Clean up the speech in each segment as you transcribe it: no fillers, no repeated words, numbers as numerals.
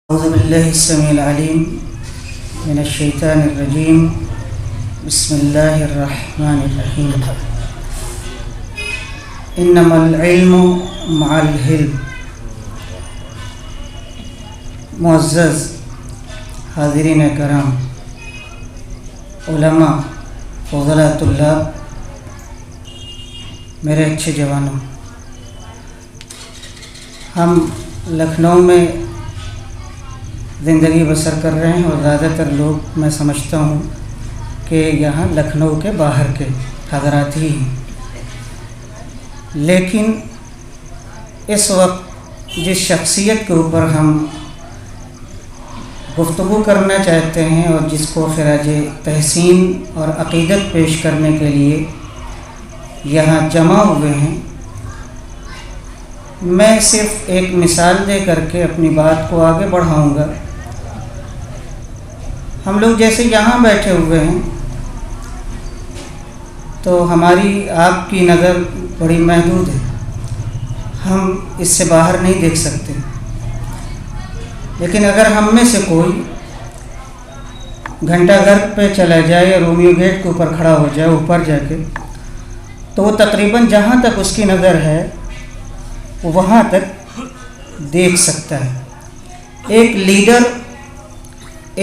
أعوذ بالله السميع العليم من الشيطان الرجيم بسم الله الرحمن الرحيم إنما العلم مع الحلم. معزز حاضرین کرام، علماء، فضلاء طلاب، میرے اچھے جوانوں، ہم لکھنؤ میں زندگی بسر کر رہے ہیں اور زیادہ تر لوگ میں سمجھتا ہوں کہ یہاں لکھنؤ کے باہر کے حضرات ہی ہیں، لیکن اس وقت جس شخصیت کے اوپر ہم گفتگو کرنا چاہتے ہیں اور جس کو خراج تحسین اور عقیدت پیش کرنے کے لیے یہاں جمع ہوئے ہیں، میں صرف ایک مثال دے کر کے اپنی بات کو آگے بڑھاؤں گا۔ ہم لوگ جیسے یہاں بیٹھے ہوئے ہیں تو ہماری آپ کی نظر بڑی محدود ہے، ہم اس سے باہر نہیں دیکھ سکتے، لیکن اگر ہم میں سے کوئی گھنٹہ گھر پہ چلا جائے یا رومیو گیٹ کے اوپر کھڑا ہو جائے اوپر جا کے، تو وہ تقریباً جہاں تک اس کی نظر ہے وہاں تک دیکھ سکتا ہے۔ ایک لیڈر،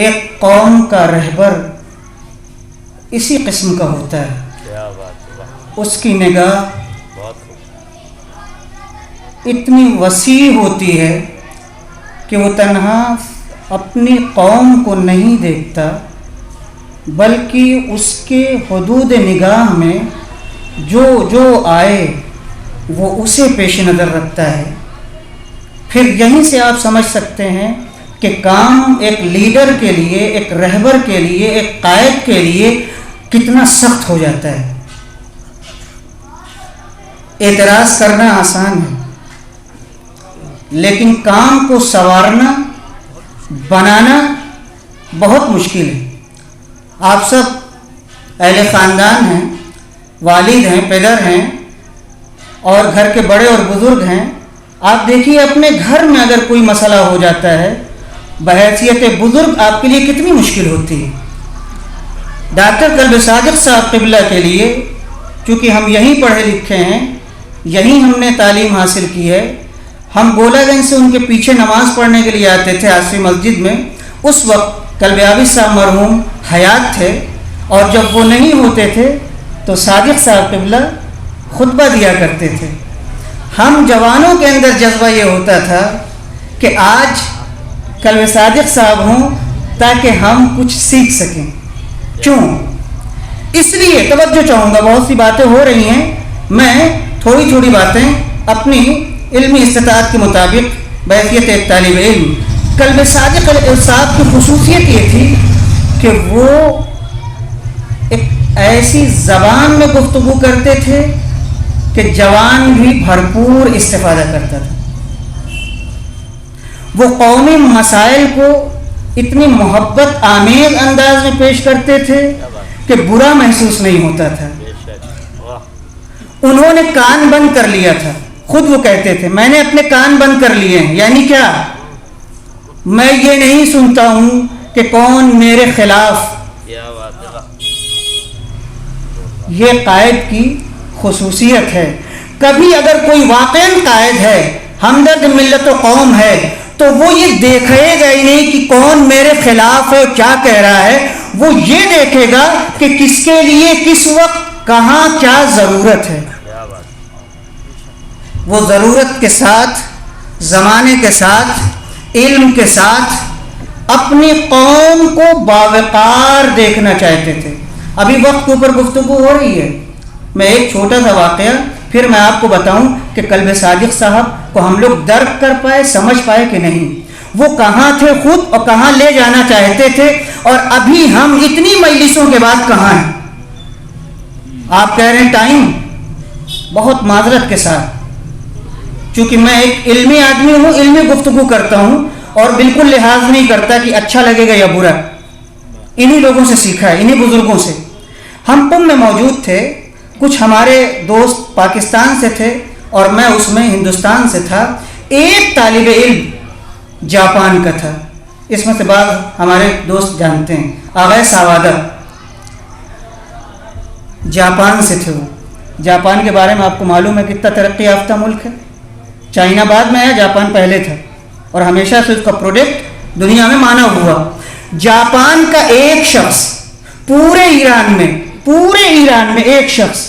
ایک قوم کا رہبر اسی قسم کا ہوتا ہے، اس کی نگاہ اتنی وسیع ہوتی ہے کہ وہ تنہا اپنی قوم کو نہیں دیکھتا بلکہ اس کے حدود نگاہ میں جو آئے وہ اسے پیش نظر رکھتا ہے۔ پھر یہیں سے آپ سمجھ سکتے ہیں کہ کام ایک لیڈر کے لیے، ایک رہبر کے لیے، ایک قائد کے لیے کتنا سخت ہو جاتا ہے۔ اعتراض کرنا آسان ہے، لیکن کام کو سنوارنا، بنانا بہت مشکل ہے۔ آپ سب اہل خاندان ہیں، والد ہیں، پدر ہیں اور گھر کے بڑے اور بزرگ ہیں۔ آپ دیکھیے اپنے گھر میں اگر کوئی مسئلہ ہو جاتا ہے، بحیثیت بزرگ آپ کے لیے کتنی مشکل ہوتی ہے۔ ڈاکٹر قلب صادق صاحب قبلہ کے لیے، چونکہ ہم یہیں پڑھے لکھے ہیں، یہیں ہم نے تعلیم حاصل کی ہے، ہم گولا گنج سے ان کے پیچھے نماز پڑھنے کے لیے آتے تھے آصفی مسجد میں۔ اس وقت قلب عابد صاحب مرحوم حیات تھے، اور جب وہ نہیں ہوتے تھے تو صادق صاحب قبلہ خطبہ دیا کرتے تھے۔ ہم جوانوں کے اندر جذبہ یہ ہوتا تھا کہ آج قلب صادق صاحب ہوں تاکہ ہم کچھ سیکھ سکیں۔ کیوں؟ اس لیے توجہ چاہوں گا، بہت سی باتیں ہو رہی ہیں، میں تھوڑی تھوڑی باتیں اپنی علمی استطاعت کے مطابق بحیثیت ایک طالب علم۔ قلب صادق صاحب کی خصوصیت یہ تھی کہ وہ ایک ایسی زبان میں گفتگو کرتے تھے کہ جوان بھی بھرپور استفادہ کرتا تھا۔ وہ قومی مسائل کو اتنی محبت آمیز انداز میں پیش کرتے تھے کہ برا محسوس نہیں ہوتا تھا۔ انہوں نے کان بند کر لیا تھا، خود وہ کہتے تھے میں نے اپنے کان بند کر لیے ہیں، یعنی کیا؟ میں یہ نہیں سنتا ہوں کہ کون میرے خلاف۔ یہ قائد کی خصوصیت ہے۔ کبھی اگر کوئی واقعاً قائد ہے، ہمدرد ملت و قوم ہے، تو وہ یہ دیکھے گا ہی نہیں کہ کون میرے خلاف ہے کیا کہہ رہا ہے، وہ یہ دیکھے گا کہ کس کے لیے کس وقت کہاں کیا ضرورت ہے۔ وہ ضرورت کے ساتھ، زمانے کے ساتھ، علم کے ساتھ اپنی قوم کو باوقار دیکھنا چاہتے تھے۔ ابھی وقت کے اوپر گفتگو ہو رہی ہے، میں ایک چھوٹا سا واقعہ پھر میں آپ کو بتاؤں کہ قلب صادق صاحب کو ہم لوگ درک کر پائے، سمجھ پائے کہ نہیں۔ وہ کہاں تھے خود اور کہاں لے جانا چاہتے تھے، اور ابھی ہم اتنی مجلسوں کے بعد کہاں ہیں۔ آپ کہہ رہے ہیں ٹائم، بہت معذرت کے ساتھ، چونکہ میں ایک علمی آدمی ہوں، علمی گفتگو کرتا ہوں اور بالکل لحاظ نہیں کرتا کہ اچھا لگے گا یا برا۔ انہی لوگوں سے سیکھا ہے، انہی بزرگوں سے۔ ہم پم میں موجود تھے، کچھ ہمارے دوست پاکستان سے تھے اور میں اس میں ہندوستان سے تھا۔ ایک طالب علم جاپان کا تھا، اس میں سے بعض ہمارے دوست جانتے ہیں. آغا ساوادہ جاپان سے تھے. وہ جاپان کے بارے میں آپ کو معلوم ہے کتنا ترقی یافتہ ملک ہے. چائنا بعد میں آیا, جاپان پہلے تھا, اور ہمیشہ سے اس کا پروڈکٹ دنیا میں مانا ہوا. جاپان کا ایک شخص پورے ایران میں ایک شخص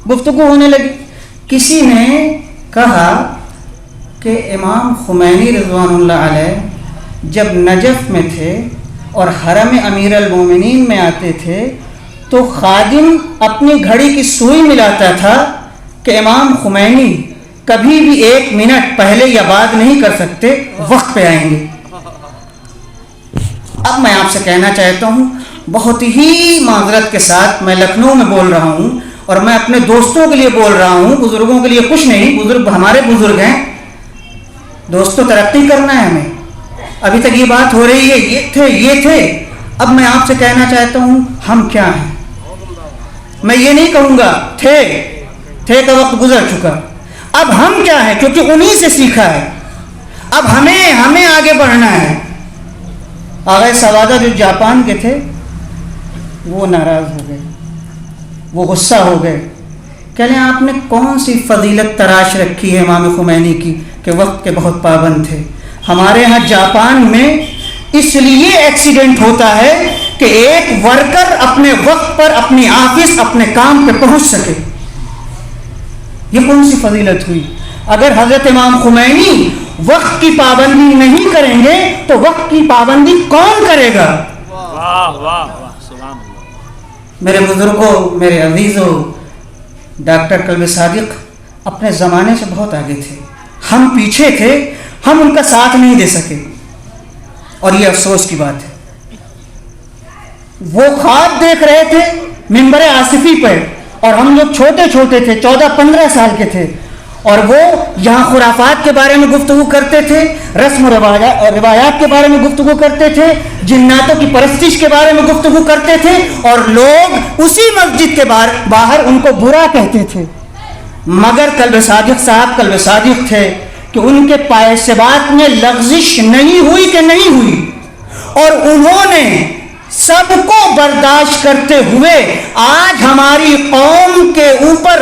گفتگو ہونے لگی. کسی نے کہا کہ امام خمینی رضوان اللہ علیہ جب نجف میں تھے اور حرم امیر المومنین میں آتے تھے تو خادم اپنی گھڑی کی سوئی ملاتا تھا کہ امام خمینی کبھی بھی 1 منٹ پہلے یا بعد نہیں کر سکتے, وقت پہ آئیں گے. اب میں آپ سے کہنا چاہتا ہوں, بہت ہی معذرت کے ساتھ, میں لکھنؤ میں بول رہا ہوں اور میں اپنے دوستوں کے لیے بول رہا ہوں, بزرگوں کے لیے کچھ نہیں. بزرگ ہمارے بزرگ ہیں, دوستوں ترقی کرنا ہے ہمیں. ابھی تک یہ بات ہو رہی ہے, یہ تھے. اب میں آپ سے کہنا چاہتا ہوں, ہم کیا ہیں؟ میں یہ نہیں کہوں گا تھے کا وقت گزر چکا. اب ہم کیا ہیں؟ کیونکہ انہی سے سیکھا ہے. اب ہمیں آگے بڑھنا ہے. آغا سوادہ جو جاپان کے تھے وہ ناراض ہو گئے, وہ غصہ ہو گئے. کہہ لیں آپ نے کون سی فضیلت تراش رکھی ہے امام خمینی کی کہ وقت کے بہت پابند تھے. ہمارے ہاں جاپان میں اس لیے ایکسیڈنٹ ہوتا ہے کہ ایک ورکر اپنے وقت پر اپنی آفس اپنے کام پہ پہنچ سکے. یہ کون سی فضیلت ہوئی؟ اگر حضرت امام خمینی وقت کی پابندی نہیں کریں گے تو وقت کی پابندی کون کرے گا؟ میرے بزرگوں, میرے عزیزوں, ڈاکٹر قلب صادق اپنے زمانے سے بہت آگے تھے. ہم پیچھے تھے, ہم ان کا ساتھ نہیں دے سکے, اور یہ افسوس کی بات ہے. وہ خواب دیکھ رہے تھے منبر آصفی پر, اور ہم لوگ چھوٹے تھے, 14-15 سال کے تھے, اور وہ یہاں خرافات کے بارے میں گفتگو کرتے تھے, رسم و روایات کے بارے میں گفتگو کرتے تھے, جناتوں کی پرستش کے بارے میں گفتگو کرتے تھے, اور لوگ اسی مسجد کے باہر ان کو برا کہتے تھے. مگر قلب صادق صاحب قلب صادق تھے کہ ان کے پائے سے بات میں لغزش نہیں ہوئی کہ نہیں ہوئی, اور انہوں نے سب کو برداشت کرتے ہوئے آج ہماری قوم کے اوپر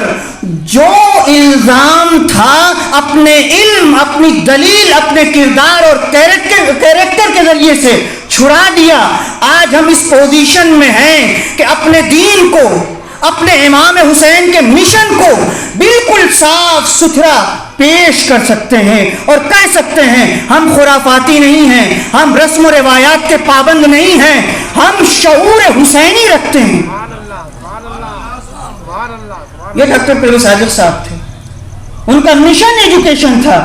جو الزام تھا اپنے علم, اپنی دلیل, اپنے کردار اور کیریکٹر کے ذریعے سے چھڑا دیا. آج ہم اس پوزیشن میں ہیں کہ اپنے دین کو, اپنے امام حسین کے مشن کو بالکل صاف ستھرا پیش کر سکتے ہیں اور کہہ سکتے ہیں ہم خرافاتی نہیں ہیں, ہم رسم و روایات کے پابند نہیں ہیں, ہم شعور حسینی رکھتے ہیں. یہ ڈاکٹر قلب صادق صاحب تھے, ان کا مشن ایجوکیشن تھا.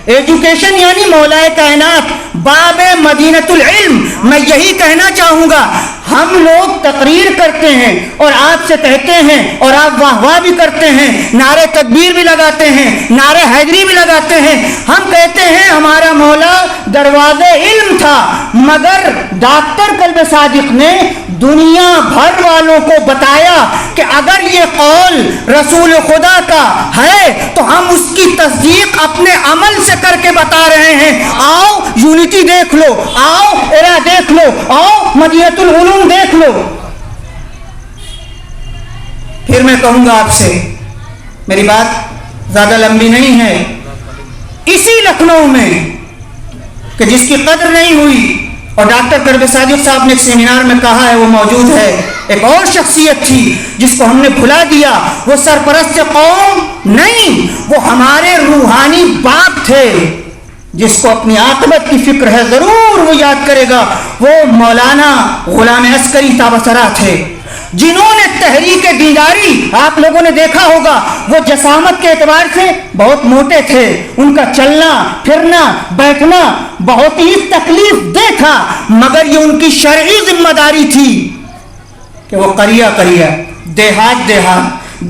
ایجوکیشن یعنی مولائے کائنات, باب مدینۃ العلم. میں یہی کہنا چاہوں گا, ہم لوگ تقریر کرتے ہیں اور آپ سے کہتے ہیں اور آپ واہ واہ بھی کرتے ہیں, نعرے تکبیر بھی لگاتے ہیں, نعرے حیدری بھی لگاتے ہیں. ہم کہتے ہیں ہمارا مولا دروازے علم تھا, مگر ڈاکٹر قلب صادق نے دنیا بھر والوں کو بتایا کہ اگر یہ قول رسول خدا کا ہے تو ہم اس کی تصدیق اپنے عمل سے کر کے بتا رہے ہیں. آؤ یونٹی دیکھ لو, آؤ ایرا دیکھ لو, آؤ مدینۃ العلوم دیکھ لو. پھر میں کہوں گا آپ سے, میری بات زیادہ لمبی نہیں ہے, اسی لکھنؤ میں کہ جس کی قدر نہیں ہوئی, اور ڈاکٹر قلب صادق صاحب نے ایک سیمینار میں کہا ہے, وہ موجود ہے, ایک اور شخصیت تھی جس کو ہم نے بھلا دیا. وہ سرپرست قوم نہیں, وہ ہمارے روحانی باپ تھے جس کو اپنی عاقبت کی فکر ہے, ضرور وہ یاد کرے گا. وہ مولانا غلام عسکری تابسرا تھے, جنہوں نے تحریک دینداری, آپ لوگوں نے دیکھا ہوگا, وہ جسامت کے اعتبار سے بہت موٹے تھے, ان کا چلنا پھرنا بیٹھنا بہت ہی تکلیف دہ تھا, مگر یہ ان کی شرعی ذمہ داری تھی کہ وہ قریہ دیہات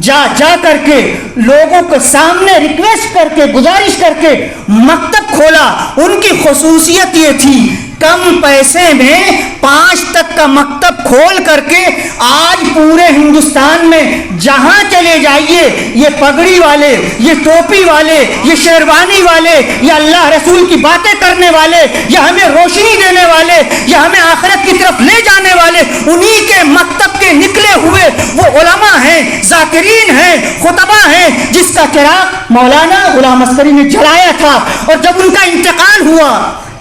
جا کر کے لوگوں کے سامنے ریکویسٹ کر کے, گزارش کر کے مکتب کھولا. ان کی خصوصیت یہ تھی, کم پیسے میں 5 تک کا مکتب کھول کر کے آج پورے ہندوستان میں جہاں چلے جائیے, یہ پگڑی والے, یہ ٹوپی والے, یہ شیروانی والے, یہ اللہ رسول کی باتیں کرنے والے, یہ ہمیں روشنی دینے والے, ہے، یہ ہمیں آخرت کی طرف لے جانے والے انہی کے مکتب کے نکلے ہوئے وہ علماء ہیں، ذاکرین ہیں، خطبہ ہیں، جس کا چراغ مولانا غلام عسکری نے جلایا تھا، اور جب ان کا انتقال ہوا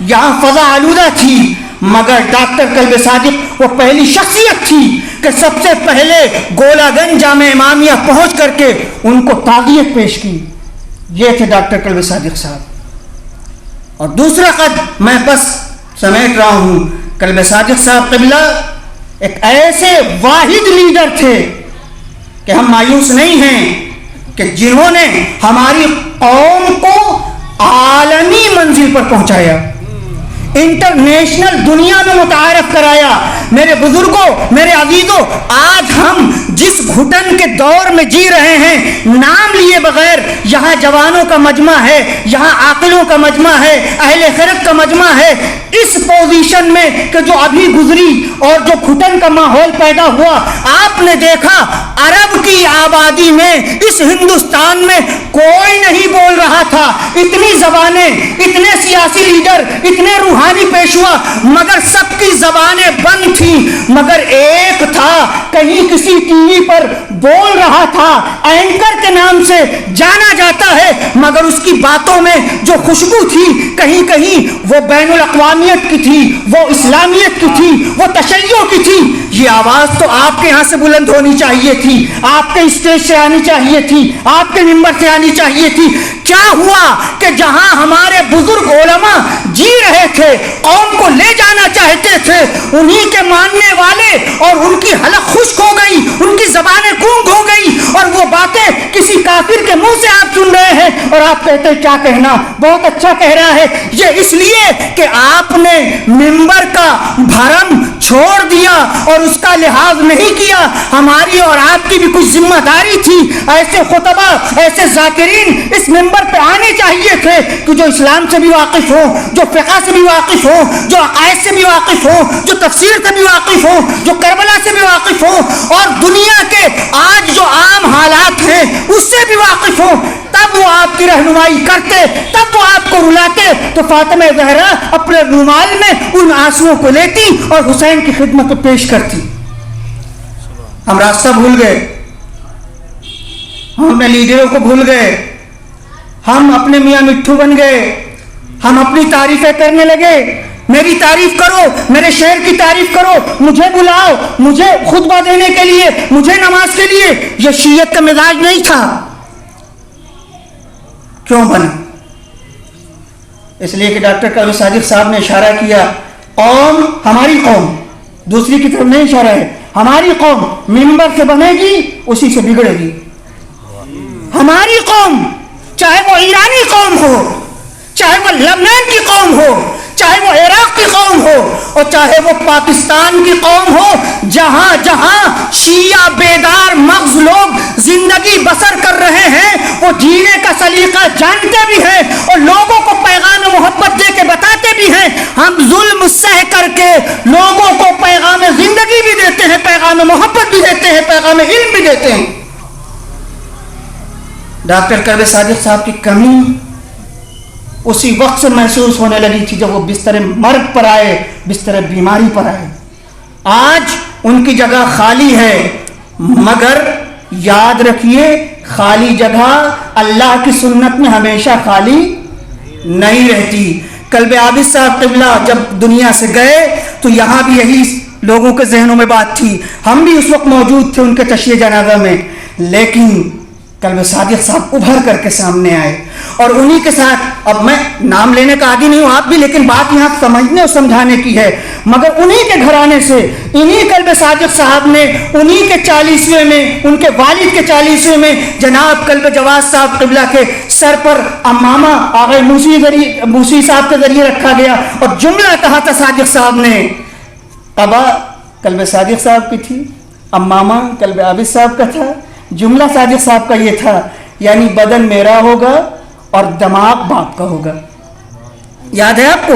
یہاں فضا آلودہ تھی، مگر ڈاکٹر کلب صادق وہ پہلی شخصیت تھی کہ سب سے پہلے گولا گنج جامع امامیہ پہنچ کر کے ان کو تعزیت پیش کی۔ یہ تھے ڈاکٹر کلب صادق صاحب۔ اور دوسرا خط میں بس سمیٹ رہا ہوں، کلب صادق صاحب قبلہ ایک ایسے واحد لیڈر تھے کہ ہم مایوس نہیں ہیں کہ جنہوں نے ہماری قوم کو عالمی منزل پر پہنچایا، انٹرنیشنل دنیا میں متعارف کرایا۔ میرے بزرگوں، میرے عزیزوں، آج ہم جس گھٹن کے دور میں جی رہے ہیں، نام لیے بغیر یہاں جوانوں کا مجمع ہے، یہاں عاقلوں کا مجمع ہے، اہل خیرت کا مجمع ہے۔ اس پوزیشن میں کہ جو ابھی گزری اور جو گھٹن کا ماحول پیدا ہوا، آپ نے دیکھا عرب کی آبادی میں اس ہندوستان میں کوئی نہیں بول رہا تھا، اتنی زبانیں، اتنے سیاسی لیڈر، اتنے روحانی پیشوا، مگر سب کی زبانیں بند تھیں، مگر ایک تھا کہیں کسی ٹی وی پر بول رہا تھا، اینکر کے نام سے جانا جاتا ہے، مگر اس کی باتوں میں جو خوشبو تھی کہیں کہیں وہ بین الاقوامیت کی تھی، وہ اسلامیت کی تھی، وہ تشیع کی تھی۔ یہ آواز تو آپ کے یہاں سے بلند ہونی چاہیے تھی، آپ کے اسٹیج سے آنی چاہیے تھی، آپ کے ممبر سے آنی چاہیے تھی۔ کیا ہوا کہ جہاں ہمارے بزرگ علماء جی رہے تھے، قوم کو لے جانا چاہتے تھے، انہی کے ماننے والے اور ان کی حلق خشک ہو گئی، ان کی زبانیں گونگ ہو گئی، اور وہ باتیں کسی کافر کے منہ سے آپ سن رہے ہیں اور آپ کہتے ہیں کیا کہنا، بہت اچھا کہہ رہا ہے۔ یہ اس لیے کہ آپ نے ممبر کا بھرم چھوڑ دیا اور اس کا لحاظ نہیں کیا۔ ہماری اور آپ کی بھی کچھ ذمہ داری تھی، ایسے خطبہ، ایسے ذاکرین اس ممبر پہ آنے چاہیے تھے کہ جو اسلام سے بھی واقف ہوں، جو فقہ سے بھی واقف ہوں، جو عقائد سے بھی واقف ہوں، جو تفسیر سے بھی واقف ہوں، جو کربلا سے بھی واقف ہوں، اور دنیا کے آج جو عام حالات ہیں اس سے بھی واقف ہوں۔ تب وہ آپ کی رہنمائی کرتے، تب وہ آپ کو رلاتے، تو فاطمہ زہرا اپنے رومال میں ان آنسوؤں کو لیتی اور حسین کی خدمت میں پیش کرتی۔ ہم راستہ بھول گئے، ہم اپنے لیڈروں کو بھول گئے، ہم اپنے میاں مٹھو بن گئے، ہم اپنی تعریفیں کرنے لگے۔ میری تعریف کرو، میرے شہر کی تعریف کرو، مجھے بلاؤ، مجھے خطبہ دینے کے لیے، مجھے نماز کے لیے۔ یہ شیعت کا مزاج نہیں تھا۔ کیوں بنا؟ اس لیے کہ ڈاکٹر کلب صادق صاحب نے اشارہ کیا، قوم، ہماری قوم، دوسری کی طرف نہیں اشارہ ہے، ہماری قوم ممبر سے بنے گی اسی سے بگڑے گی۔ ہماری قوم، چاہے وہ ایرانی قوم ہو، چاہے وہ لبنان کی قوم ہو، چاہے وہ عراق کی قوم ہو، اور چاہے وہ پاکستان کی قوم ہو، جہاں جہاں شیعہ بیدار مغز لوگ زندگی بسر کر رہے ہیں، وہ جینے کا سلیقہ جانتے بھی ہیں اور لوگوں کو پیغام محبت دے کے بتاتے بھی ہیں۔ ہم ظلم سہ کر کے لوگوں کو پیغام زندگی بھی دیتے ہیں، پیغام محبت بھی دیتے ہیں، پیغام علم بھی دیتے ہیں۔ ڈاکٹر کلب صادق صاحب کی کمی اسی وقت سے محسوس ہونے لگی تھی جب وہ بستر مرگ پر آئے، بستر بیماری پر آئے۔ آج ان کی جگہ خالی ہے، مگر یاد رکھیے خالی جگہ اللہ کی سنت میں ہمیشہ خالی نہیں رہتی۔ کلب عابد صاحب قبلہ جب دنیا سے گئے تو یہاں بھی یہی لوگوں کے ذہنوں میں بات تھی، ہم بھی اس وقت موجود تھے ان کے تشییع جنازہ میں، لیکن کلب صادق صاحب ابھر کر کے سامنے آئے اور انہی کے ساتھ، اب میں نام لینے کا عادی نہیں ہوں، آپ بھی، لیکن بات یہاں سمجھنے اور سمجھانے کی ہے، مگر انہی کے گھرانے سے، انہی کلب صادق صاحب نے انہی کے 40ویں میں، ان کے والد کے 40ویں میں جناب کلب جواز صاحب قبلہ کے سر پر امامہ آغا موسی صاحب کے ذریعے رکھا گیا اور جملہ کہا تھا صادق صاحب نے، قبا کلب صادق صاحب کی تھی، امامہ کلب عابد صاحب کا تھا، جملہ صادق صاحب کا یہ تھا، یعنی بدن میرا ہوگا اور دماغ باپ کا ہوگا۔ یاد ہے آپ کو؟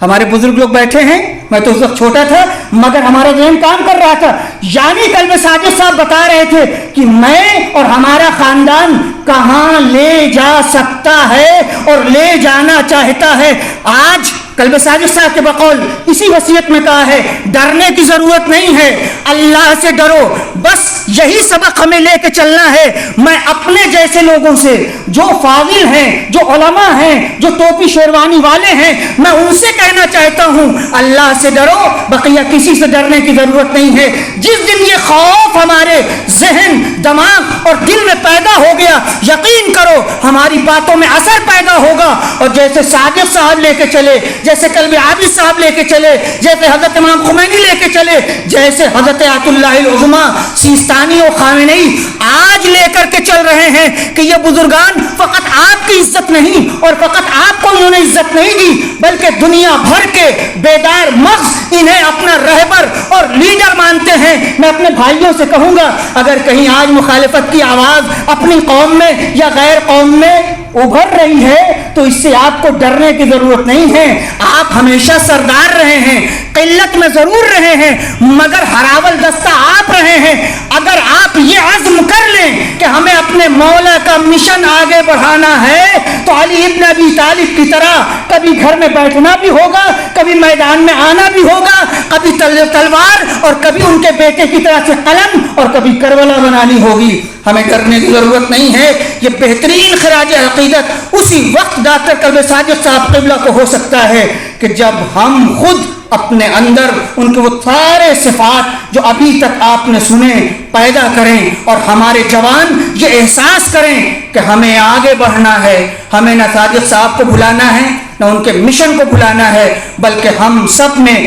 ہمارے بزرگ لوگ بیٹھے ہیں، میں تو اس وقت چھوٹا تھا مگر ہمارا ذہن کام کر رہا تھا، یعنی کلب صادق صاحب بتا رہے تھے کہ میں اور ہمارا خاندان کہاں لے جا سکتا ہے اور لے جانا چاہتا ہے۔ آج قلب صادق صاحب کے بقول اسی وصیت میں کہا ہے ڈرنے کی ضرورت نہیں ہے، اللہ سے ڈرو، بس یہی سبق ہمیں لے کے چلنا ہے۔ میں اپنے جیسے لوگوں سے جو فاضل ہیں، جو علماء ہیں، جو ٹوپی شیروانی والے ہیں، میں ان سے کہنا چاہتا ہوں اللہ سے ڈرو، بقیہ کسی سے ڈرنے کی ضرورت نہیں ہے۔ جس دن یہ خوف ہمارے ذہن، دماغ اور دل میں پیدا ہو گیا، یقین کرو ہماری باتوں میں اثر پیدا ہوگا، اور جیسے صادق صاحب لے کے چلے، جیسے قلب عابد صاحب لے کے چلے، جیسے حضرت امام خمینی لے کے چلے، جیسے حضرت آیت اللہ العظمی سیستانی اور خامنئی آج لے کر کے چل رہے ہیں کہ یہ بزرگان فقط آپ کی عزت نہیں اور فقط آپ کو انہوں نے عزت نہیں دی، بلکہ دنیا بھر کے بیدار مغز انہیں اپنا رہبر اور لیڈر مانتے ہیں۔ میں اپنے بھائیوں سے کہوں گا اگر کہیں آج مخالفت کی آواز اپنی قوم میں یا غیر قوم میں ابھر رہی ہے تو اس سے آپ کو ڈرنے کی ضرورت نہیں ہے۔ آپ ہمیشہ سردار رہے ہیں، قلت میں ضرور رہے ہیں، مگر ہراول دستہ آپ رہے ہیں۔ اگر آپ یہ عزم کر لیں کہ ہمیں اپنے مولا کا مشن آگے بڑھانا ہے تو علی ابن ابی طالب کی طرح کبھی گھر میں بیٹھنا بھی ہوگا، کبھی میدان میں آنا بھی ہوگا، کبھی تلوار اور کبھی ان کے بیٹے کی طرح سے قلم اور کبھی کربلا بنانی ہوگی۔ ہمیں ڈرنے کی ضرورت نہیں ہے۔ یہ بہترین خراج عقیدت اسی وقت ڈاکٹر قلب صادق صاحب قبلہ کو ہو سکتا ہے کہ جب ہم خود اپنے اندر ان کے وہ سارے صفات جو ابھی تک آپ نے سنے پیدا کریں، اور ہمارے جوان یہ احساس کریں کہ ہمیں آگے بڑھنا ہے، ہمیں نہ صادق صاحب کو بھلانا ہے نہ ان کے مشن کو بھلانا ہے، بلکہ ہم سب میں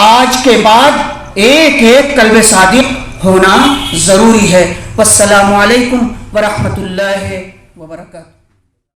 آج کے بعد ایک ایک قلب صادق ہونا ضروری ہے۔ والسلام علیکم ورحمۃ اللہ وبرکاتہ۔